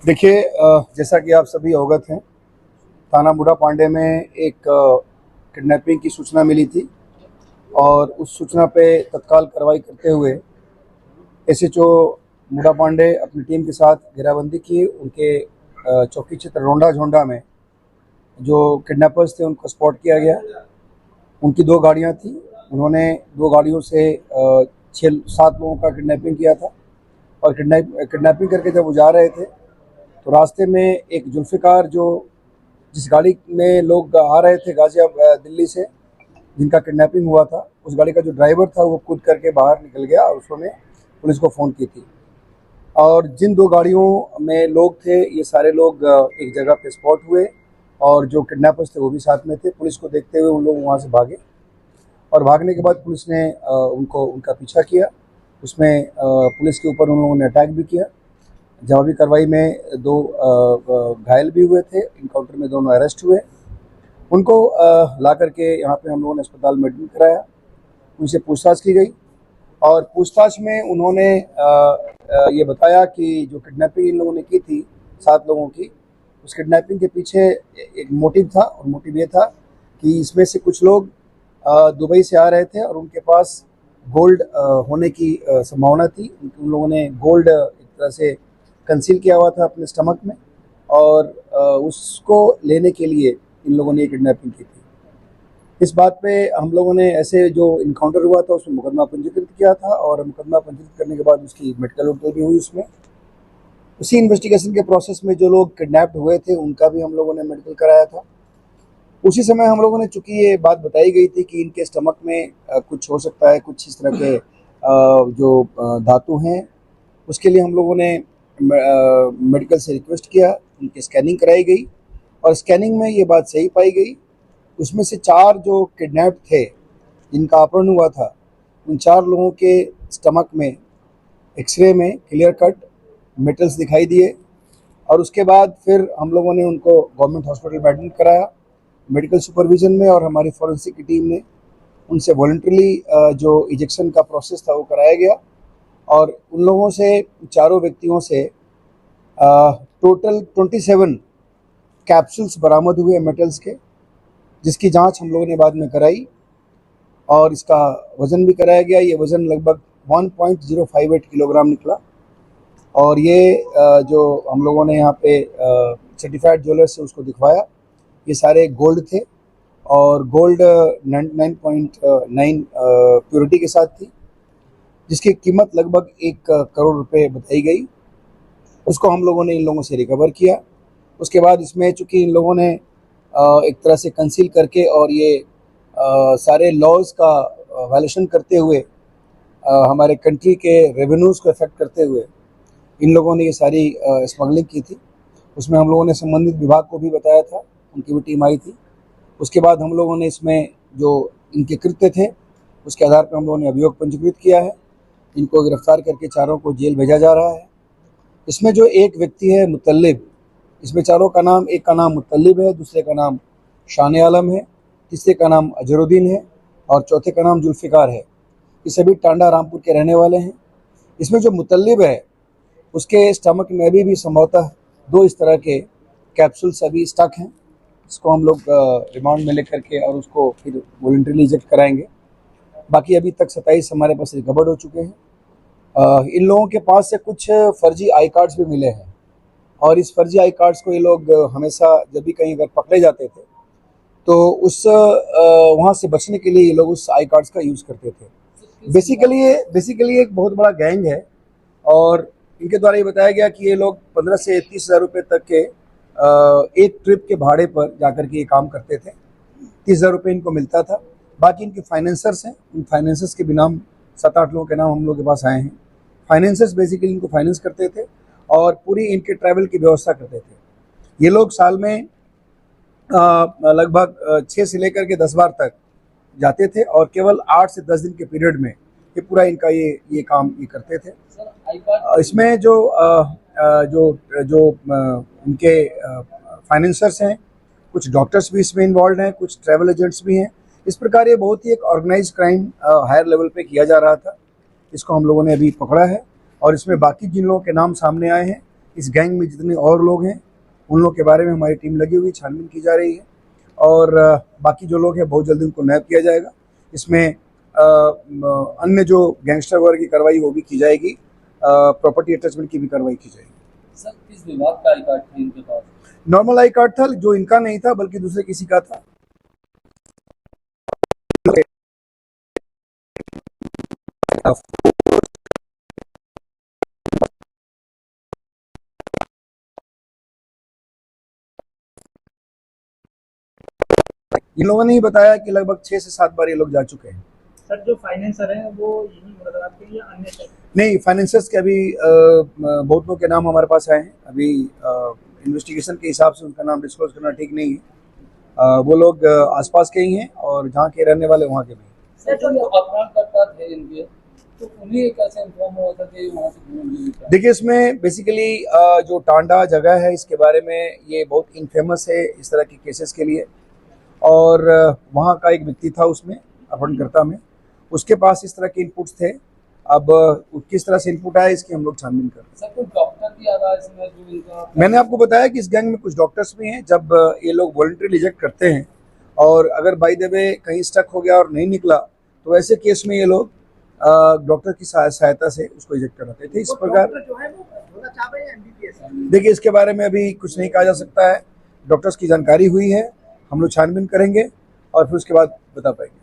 देखिए, जैसा कि आप सभी अवगत हैं, थाना बूढ़ा पांडे में एक किडनैपिंग की सूचना मिली थी और उस सूचना पे तत्काल कार्रवाई करते हुए एसएचओ बूढ़ा पांडे अपनी टीम के साथ घेराबंदी की। उनके चौकी क्षेत्र रोंडा झोंडा में जो किडनैपर्स थे उनको स्पॉट किया गया। उनकी 2 गाड़ियां थी। उन्होंने 2 गाड़ियों से 6-7 लोगों का किडनैपिंग किया था और किडनैपिंग करके जब वो जा रहे थे तो रास्ते में एक जुल्फ़िकार, जो जिस गाड़ी में लोग आ रहे थे गाजियाबाद दिल्ली से, जिनका किडनैपिंग हुआ था, उस गाड़ी का जो ड्राइवर था वो कूद करके बाहर निकल गया और उसने पुलिस को फ़ोन की थी। और जिन 2 गाड़ियों में लोग थे, ये सारे लोग एक जगह पे स्पॉट हुए और जो किडनैपर्स थे वो भी साथ में थे। पुलिस को देखते हुए उन लोग वहाँ से भागे और भागने के बाद पुलिस ने उनका पीछा किया। उसमें पुलिस के ऊपर उन लोगों ने अटैक भी किया। जवाबी कार्रवाई में 2 घायल भी हुए थे। इनकाउंटर में दोनों अरेस्ट हुए। उनको ला करके यहाँ पे हम लोगों ने अस्पताल में एडमिट कराया। उनसे पूछताछ की गई और पूछताछ में उन्होंने ये बताया कि जो किडनैपिंग इन लोगों ने की थी 7 लोगों की, उस किडनैपिंग के पीछे एक मोटिव था और मोटिव ये था कि इसमें से कुछ लोग दुबई से आ रहे थे और उनके पास गोल्ड होने की संभावना थी। उन लोगों ने गोल्ड एक तरह से कंसील किया हुआ था अपने स्टमक में और उसको लेने के लिए इन लोगों ने किडनैपिंग की थी। इस बात पे हम लोगों ने ऐसे जो इनकाउंटर हुआ था उसमें मुकदमा पंजीकृत किया था और मुकदमा पंजीकृत करने के बाद उसकी मेडिकल रिपोर्ट भी हुई। उसमें उसी इन्वेस्टिगेशन के प्रोसेस में जो लोग किडनैप्ड हुए थे उनका भी हम लोगों ने मेडिकल कराया था। उसी समय हम लोगों ने, चूंकि ये बात बताई गई थी कि इनके स्टमक में कुछ हो सकता है, कुछ इस तरह के जो धातु हैं, उसके लिए हम लोगों ने मेडिकल से रिक्वेस्ट किया। उनकी स्कैनिंग कराई गई और स्कैनिंग में ये बात सही पाई गई। उसमें से 4 जो किडनैप थे, जिनका अपहरण हुआ था, उन 4 लोगों के स्टमक में एक्सरे में क्लियर कट मेटल्स दिखाई दिए और उसके बाद फिर हम लोगों ने उनको गवर्नमेंट हॉस्पिटल में एडमिट कराया मेडिकल सुपरविजन में और हमारी फॉरेंसिक की टीम ने उनसे वॉलंटरली जो इजेक्शन का प्रोसेस था वो कराया गया और उन लोगों से, चारों व्यक्तियों से टोटल 27 कैप्सूल्स बरामद हुए मेटल्स के, जिसकी जांच हम लोगों ने बाद में कराई और इसका वज़न भी कराया गया। ये वज़न लगभग 1.058 किलोग्राम निकला और ये जो हम लोगों ने यहाँ पे सर्टिफाइड ज्वेलर से उसको दिखवाया, ये सारे गोल्ड थे और गोल्ड 99.9 प्योरिटी के साथ थी, जिसकी कीमत लगभग 1 करोड़ रुपए बताई गई। उसको हम लोगों ने इन लोगों से रिकवर किया। उसके बाद इसमें चूँकि इन लोगों ने एक तरह से कंसील करके और ये सारे लॉज का वायलेशन करते हुए हमारे कंट्री के रेवेन्यूज़ को अफेक्ट करते हुए इन लोगों ने ये सारी स्मगलिंग की थी। उसमें हम लोगों ने संबंधित विभाग को भी बताया था, उनकी भी टीम आई थी। उसके बाद हम लोगों ने इसमें जो इनके कृत्य थे उसके आधार पर हम लोगों ने अभियोग पंजीकृत किया है। इनको गिरफ्तार करके चारों को जेल भेजा जा रहा है। इसमें जो एक व्यक्ति है मुतल्लिब, इसमें चारों का नाम, एक का नाम मुतल्लिब है, दूसरे का नाम शान आलम है, तीसरे का नाम अजरुद्दीन है और चौथे का नाम जुल्फ़िकार है। ये सभी टांडा रामपुर के रहने वाले हैं। इसमें जो मुतल्लिब है उसके स्टमक में अभी भी संभवतः 2 इस तरह के कैप्सूल्स अभी स्टक हैं। इसको हम लोग रिमांड में लेकर के और उसको फिर वॉलंटरीली इजेक्ट कराएंगे। बाकी अभी तक 27 हमारे पास रिकवर्ड हो चुके हैं। इन लोगों के पास से कुछ फर्जी आई कार्ड्स भी मिले हैं और इस फर्जी आई कार्ड्स को ये लोग हमेशा जब भी कहीं अगर पकड़े जाते थे तो उस वहाँ से बचने के लिए ये लोग उस आई कार्ड्स का यूज़ करते थे। बेसिकली एक बहुत बड़ा गैंग है और इनके द्वारा ये बताया गया कि ये लोग 15 से 30 हज़ार रुपये तक के एक ट्रिप के भाड़े पर जाकर के ये काम करते थे। 30 हज़ार रुपये इनको मिलता था। बाकी इनके फाइनेंसर्स हैं, उन फाइनेंसर्स के भी नाम 7-8 लोगों के नाम हम लोग के पास आए हैं। फाइनेंसर्स बेसिकली इनको फाइनेंस करते थे और पूरी इनके ट्रैवल की व्यवस्था करते थे। ये लोग साल में लगभग 6 से लेकर के 10 बार तक जाते थे और केवल 8 से 10 दिन के पीरियड में ये पूरा इनका ये काम ये करते थे। इसमें जो इनके फाइनेंसर्स हैं, कुछ डॉक्टर्स भी इसमें इन्वॉल्व हैं, कुछ ट्रैवल एजेंट्स भी हैं। इस प्रकार ये बहुत ही एक ऑर्गेनाइज्ड क्राइम हायर लेवल पे किया जा रहा था। इसको हम लोगों ने अभी पकड़ा है और इसमें बाकी जिन लोगों के नाम सामने आए हैं इस गैंग में जितने और लोग हैं उन लोग के बारे में हमारी टीम लगी हुई, छानबीन की जा रही है और बाकी जो लोग हैं बहुत जल्दी उनको नैप किया जाएगा। इसमें अन्य जो गैंगस्टर वर्ग की कार्रवाई वो भी की जाएगी, प्रॉपर्टी अटैचमेंट की भी कार्रवाई की जाएगी। सर किस विभाग का आई कार्ड था इनके पास? नॉर्मल आई कार्ड था जो इनका नहीं था बल्कि दूसरे किसी का था। इन लोगों ने ही बताया कि लगभग 6 से 7 बार ये लोग जा चुके हैं। सर जो फाइनेंसर हैं वो यही मुरादाबाद के या अन्य शहर? नहीं, फाइनेंसर्स के अभी बहुत लोग के नाम हमारे पास आए हैं। अभी इन्वेस्टिगेशन के हिसाब से उनका नाम डिस्क्लोज करना ठीक नहीं है। वो लोग आसपास के ही हैं और जहाँ के रहने वाले वहाँ के भी। सर जो अपहरणकर्ता थे इनके, तो उन्हें कैसे इन्फॉर्म हुआ था कि वहाँ से घूम रहे? देखिए, इसमें बेसिकली जो टांडा जगह है इसके बारे में ये बहुत इनफेमस है इस तरह के केसेस के लिए, और वहाँ का एक व्यक्ति था उसमें अपहरणकर्ता में, उसके पास इस तरह के इनपुट्स थे। अब किस तरह से इनपुट आया इसकी हम लोग छानबीन कर रहे हैं। सर कुछ डॉक्टर भी आ रहा है इसमें जो इनका? मैंने आपको बताया कि इस गैंग में कुछ डॉक्टर्स भी हैं। जब ये लोग वॉलंटरी रिजेक्ट करते हैं और अगर बाय द वे कहीं स्टक हो गया और नहीं निकला तो ऐसे केस में ये लोग डॉक्टर की सहायता से उसको रिजेक्ट कराते थे। इस प्रकार जो है वो होना चाह रहे हैं एमबीबीएस। देखिए, इसके बारे में अभी कुछ नहीं कहा जा सकता है। डॉक्टर्स की जानकारी हुई है, हम लोग छानबीन करेंगे और फिर उसके बाद बता पाएंगे।